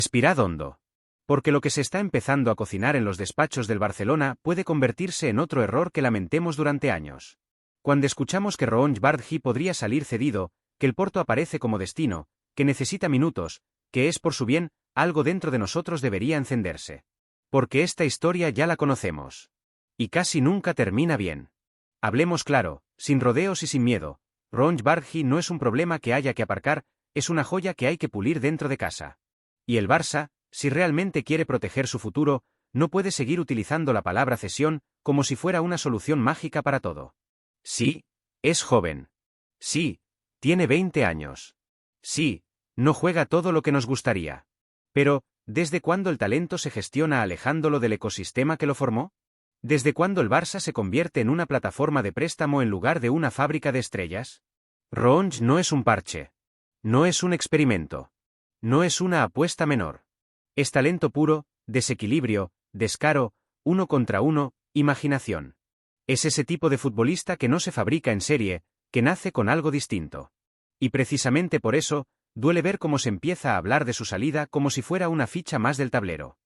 Respirad hondo. Porque lo que se está empezando a cocinar en los despachos del Barcelona puede convertirse en otro error que lamentemos durante años. Cuando escuchamos que Rooney Bardi podría salir cedido, que el Porto aparece como destino, que necesita minutos, que es por su bien, algo dentro de nosotros debería encenderse. Porque esta historia ya la conocemos. Y casi nunca termina bien. Hablemos claro, sin rodeos y sin miedo. Rooney Bardi no es un problema que haya que aparcar, es una joya que hay que pulir dentro de casa. Y el Barça, si realmente quiere proteger su futuro, no puede seguir utilizando la palabra cesión como si fuera una solución mágica para todo. Sí, es joven. Sí, tiene 20 años. Sí, no juega todo lo que nos gustaría. Pero, ¿desde cuándo el talento se gestiona alejándolo del ecosistema que lo formó? ¿Desde cuándo el Barça se convierte en una plataforma de préstamo en lugar de una fábrica de estrellas? Rooney no es un parche. No es un experimento. No es una apuesta menor. Es talento puro, desequilibrio, descaro, 1 contra 1, imaginación. Es ese tipo de futbolista que no se fabrica en serie, que nace con algo distinto. Y precisamente por eso, duele ver cómo se empieza a hablar de su salida como si fuera una ficha más del tablero.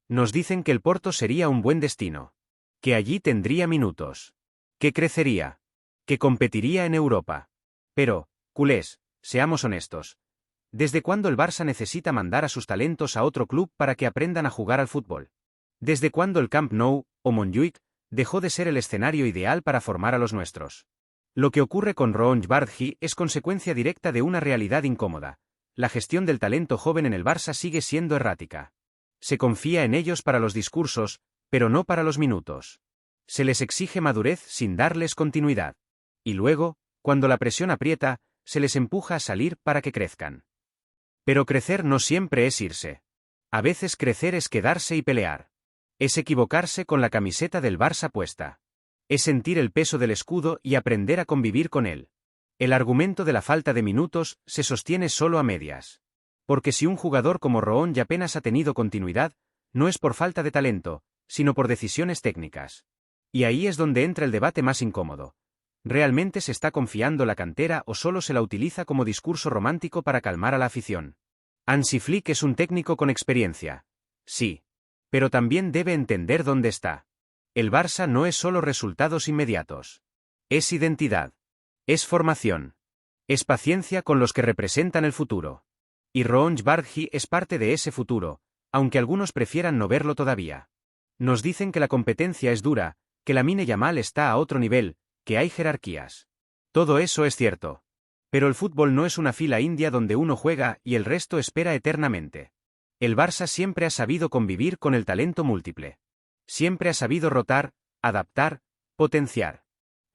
Nos dicen que el Porto sería un buen destino. Que allí tendría minutos. Que crecería. Que competiría en Europa. Pero, culés, seamos honestos. ¿Desde cuándo el Barça necesita mandar a sus talentos a otro club para que aprendan a jugar al fútbol? ¿Desde cuándo el Camp Nou, o Montjuïc, dejó de ser el escenario ideal para formar a los nuestros? Lo que ocurre con Rooney Bardi es consecuencia directa de una realidad incómoda. La gestión del talento joven en el Barça sigue siendo errática. Se confía en ellos para los discursos, pero no para los minutos. Se les exige madurez sin darles continuidad. Y luego, cuando la presión aprieta, se les empuja a salir para que crezcan. Pero crecer no siempre es irse. A veces crecer es quedarse y pelear. Es equivocarse con la camiseta del Barça puesta. Es sentir el peso del escudo y aprender a convivir con él. El argumento de la falta de minutos se sostiene solo a medias. Porque si un jugador como Rooney apenas ha tenido continuidad, no es por falta de talento, sino por decisiones técnicas. Y ahí es donde entra el debate más incómodo. ¿Realmente se está confiando la cantera o solo se la utiliza como discurso romántico para calmar a la afición? Hansi Flick es un técnico con experiencia. Sí. Pero también debe entender dónde está. El Barça no es solo resultados inmediatos. Es identidad. Es formación. Es paciencia con los que representan el futuro. Y Rooney Bardi es parte de ese futuro, aunque algunos prefieran no verlo todavía. Nos dicen que la competencia es dura, que Lamine Yamal está a otro nivel, que hay jerarquías. Todo eso es cierto. Pero el fútbol no es una fila india donde uno juega y el resto espera eternamente. El Barça siempre ha sabido convivir con el talento múltiple. Siempre ha sabido rotar, adaptar, potenciar.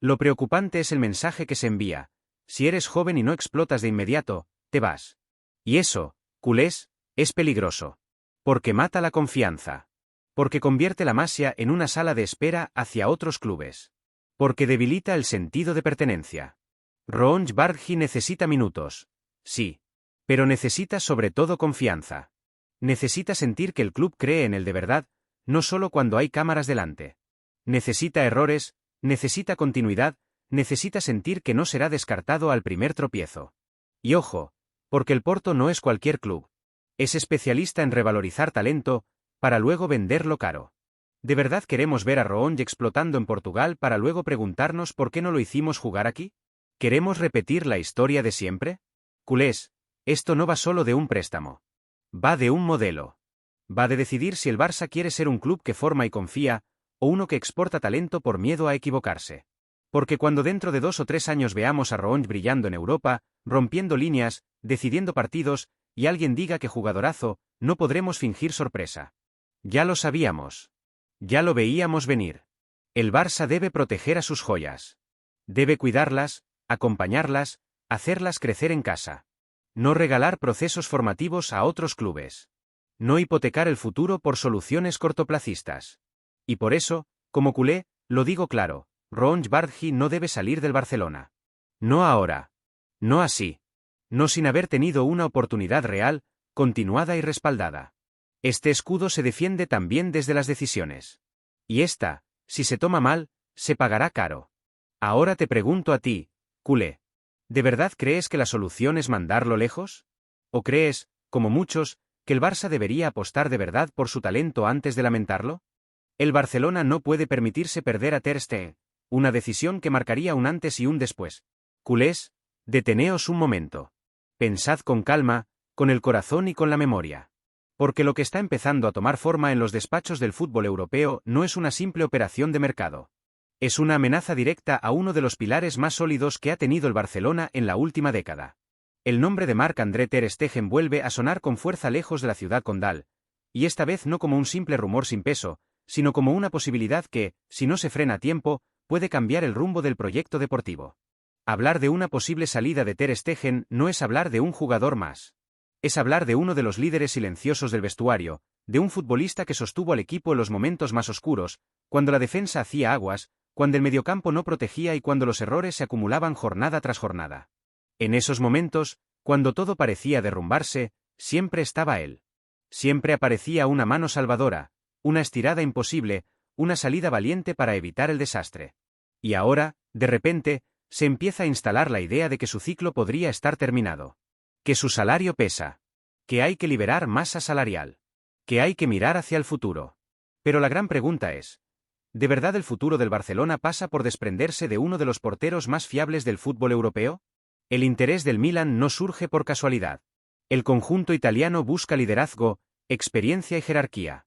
Lo preocupante es el mensaje que se envía. Si eres joven y no explotas de inmediato, te vas. Y eso, culés, es peligroso. Porque mata la confianza. Porque convierte la Masia en una sala de espera hacia otros clubes. Porque debilita el sentido de pertenencia. Rooney Bardi necesita minutos. Sí. Pero necesita sobre todo confianza. Necesita sentir que el club cree en él de verdad, no solo cuando hay cámaras delante. Necesita errores, necesita continuidad, necesita sentir que no será descartado al primer tropiezo. Y ojo, porque el Porto no es cualquier club. Es especialista en revalorizar talento, para luego venderlo caro. ¿De verdad queremos ver a Rooney explotando en Portugal para luego preguntarnos por qué no lo hicimos jugar aquí? ¿Queremos repetir la historia de siempre? Culés, esto no va solo de un préstamo. Va de un modelo. Va de decidir si el Barça quiere ser un club que forma y confía, o uno que exporta talento por miedo a equivocarse. Porque cuando dentro de 2 o 3 años veamos a Rooney brillando en Europa, rompiendo líneas, decidiendo partidos, y alguien diga que jugadorazo, no podremos fingir sorpresa. Ya lo sabíamos. Ya lo veíamos venir. El Barça debe proteger a sus joyas. Debe cuidarlas, acompañarlas, hacerlas crecer en casa. No regalar procesos formativos a otros clubes. No hipotecar el futuro por soluciones cortoplacistas. Y por eso, como culé, lo digo claro, Rooney Bardi no debe salir del Barcelona. No ahora. No así. No sin haber tenido una oportunidad real, continuada y respaldada. Este escudo se defiende también desde las decisiones. Y esta, si se toma mal, se pagará caro. Ahora te pregunto a ti, culé. ¿De verdad crees que la solución es mandarlo lejos? ¿O crees, como muchos, ¿Que el Barça debería apostar de verdad por su talento antes de lamentarlo? El Barcelona no puede permitirse perder a Ter Stegen, una decisión que marcaría un antes y un después. Culés, deteneos un momento. Pensad con calma, con el corazón y con la memoria. Porque lo que está empezando a tomar forma en los despachos del fútbol europeo no es una simple operación de mercado. Es una amenaza directa a uno de los pilares más sólidos que ha tenido el Barcelona en la última década. El nombre de Marc-André Ter Stegen vuelve a sonar con fuerza lejos de la ciudad condal, y esta vez no como un simple rumor sin peso, sino como una posibilidad que, si no se frena a tiempo, puede cambiar el rumbo del proyecto deportivo. Hablar de una posible salida de Ter Stegen no es hablar de un jugador más. Es hablar de uno de los líderes silenciosos del vestuario, de un futbolista que sostuvo al equipo en los momentos más oscuros, cuando la defensa hacía aguas, cuando el mediocampo no protegía y cuando los errores se acumulaban jornada tras jornada. En esos momentos, cuando todo parecía derrumbarse, siempre estaba él. Siempre aparecía una mano salvadora, una estirada imposible, una salida valiente para evitar el desastre. Y ahora, de repente, se empieza a instalar la idea de que su ciclo podría estar terminado. Que su salario pesa. Que hay que liberar masa salarial. Que hay que mirar hacia el futuro. Pero la gran pregunta es, ¿de verdad el futuro del Barcelona pasa por desprenderse de uno de los porteros más fiables del fútbol europeo? El interés del Milan no surge por casualidad. El conjunto italiano busca liderazgo, experiencia y jerarquía.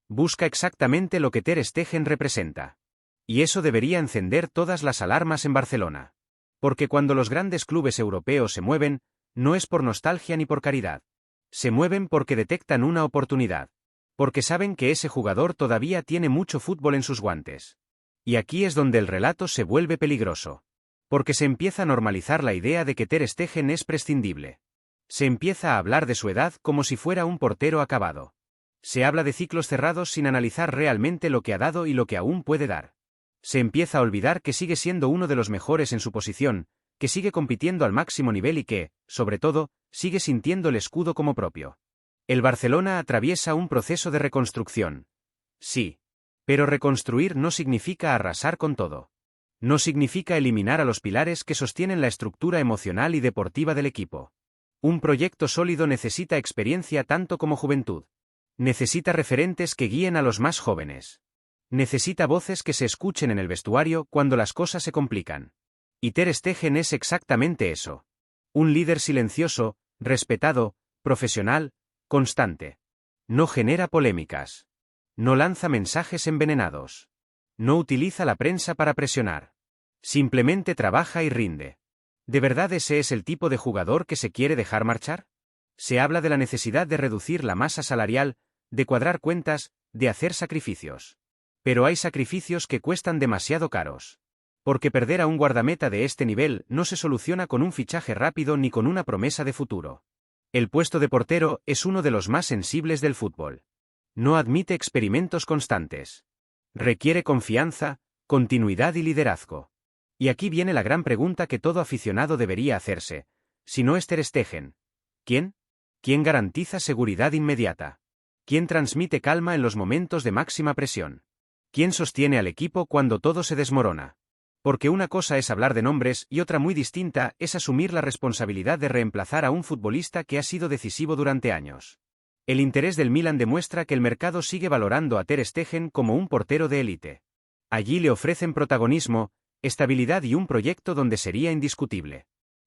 Busca exactamente lo que Ter Stegen representa. Y eso debería encender todas las alarmas en Barcelona. Porque cuando los grandes clubes europeos se mueven, no es por nostalgia ni por caridad. Se mueven porque detectan una oportunidad. Porque saben que ese jugador todavía tiene mucho fútbol en sus guantes. Y aquí es donde el relato se vuelve peligroso. Porque se empieza a normalizar la idea de que Ter Stegen es prescindible. Se empieza a hablar de su edad como si fuera un portero acabado. Se habla de ciclos cerrados sin analizar realmente lo que ha dado y lo que aún puede dar. Se empieza a olvidar que sigue siendo uno de los mejores en su posición, que sigue compitiendo al máximo nivel y que, sobre todo, sigue sintiendo el escudo como propio. El Barcelona atraviesa un proceso de reconstrucción. Sí. Pero reconstruir no significa arrasar con todo. No significa eliminar a los pilares que sostienen la estructura emocional y deportiva del equipo. Un proyecto sólido necesita experiencia tanto como juventud. Necesita referentes que guíen a los más jóvenes. Necesita voces que se escuchen en el vestuario cuando las cosas se complican. Y Ter Stegen es exactamente eso. Un líder silencioso, respetado, profesional, constante. No genera polémicas. No lanza mensajes envenenados. No utiliza la prensa para presionar. Simplemente trabaja y rinde. ¿De verdad ese es el tipo de jugador que se quiere dejar marchar? Se habla de la necesidad de reducir la masa salarial, de cuadrar cuentas, de hacer sacrificios. Pero hay sacrificios que cuestan demasiado caros. Porque perder a un guardameta de este nivel no se soluciona con un fichaje rápido ni con una promesa de futuro. El puesto de portero es uno de los más sensibles del fútbol. No admite experimentos constantes. Requiere confianza, continuidad y liderazgo. Y aquí viene la gran pregunta que todo aficionado debería hacerse. Si no es Ter Stegen, ¿quién? ¿Quién garantiza seguridad inmediata? ¿Quién transmite calma en los momentos de máxima presión? ¿Quién sostiene al equipo cuando todo se desmorona? Porque una cosa es hablar de nombres y otra muy distinta es asumir la responsabilidad de reemplazar a un futbolista que ha sido decisivo durante años. El interés del Milan demuestra que el mercado sigue valorando a Ter Stegen como un portero de élite. Allí le ofrecen protagonismo, estabilidad y un proyecto donde sería indiscutible.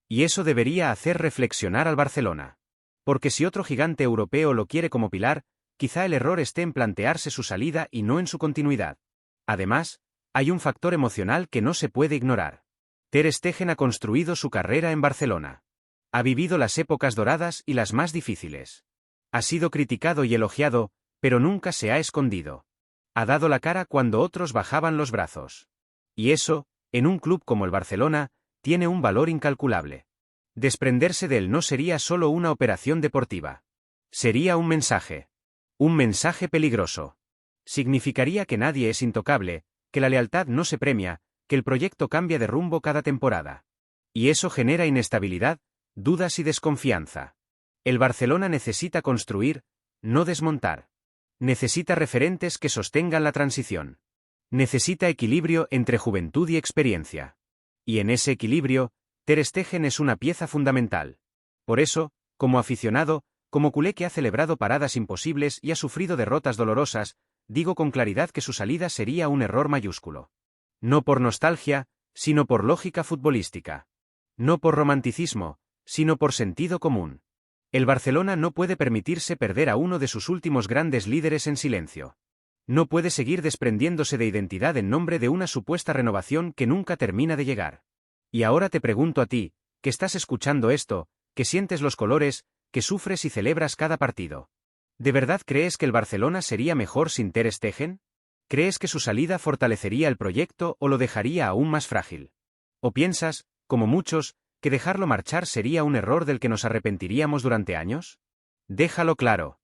Y eso debería hacer reflexionar al Barcelona. Porque si otro gigante europeo lo quiere como pilar, quizá el error esté en plantearse su salida y no en su continuidad. Además, hay un factor emocional que no se puede ignorar. Ter Stegen ha construido su carrera en Barcelona. Ha vivido las épocas doradas y las más difíciles. Ha sido criticado y elogiado, pero nunca se ha escondido. Ha dado la cara cuando otros bajaban los brazos. Y eso, en un club como el Barcelona, tiene un valor incalculable. Desprenderse de él no sería solo una operación deportiva. Sería un mensaje. Un mensaje peligroso. Significaría que nadie es intocable, que la lealtad no se premia, que el proyecto cambia de rumbo cada temporada. Y eso genera inestabilidad, dudas y desconfianza. El Barcelona necesita construir, no desmontar. Necesita referentes que sostengan la transición. Necesita equilibrio entre juventud y experiencia. Y en ese equilibrio, Ter Stegen es una pieza fundamental. Por eso, como aficionado, Como culé que ha celebrado paradas imposibles y ha sufrido derrotas dolorosas, digo con claridad que su salida sería un error mayúsculo. No por nostalgia, sino por lógica futbolística. No por romanticismo, sino por sentido común. El Barcelona no puede permitirse perder a uno de sus últimos grandes líderes en silencio. No puede seguir desprendiéndose de identidad en nombre de una supuesta renovación que nunca termina de llegar. Y ahora te pregunto a ti, que estás escuchando esto, que sientes los colores, que sufres y celebras cada partido. ¿De verdad crees que el Barcelona sería mejor sin Ter Stegen? ¿Crees que su salida fortalecería el proyecto o lo dejaría aún más frágil? ¿O piensas, como muchos, que dejarlo marchar sería un error del que nos arrepentiríamos durante años? Déjalo claro.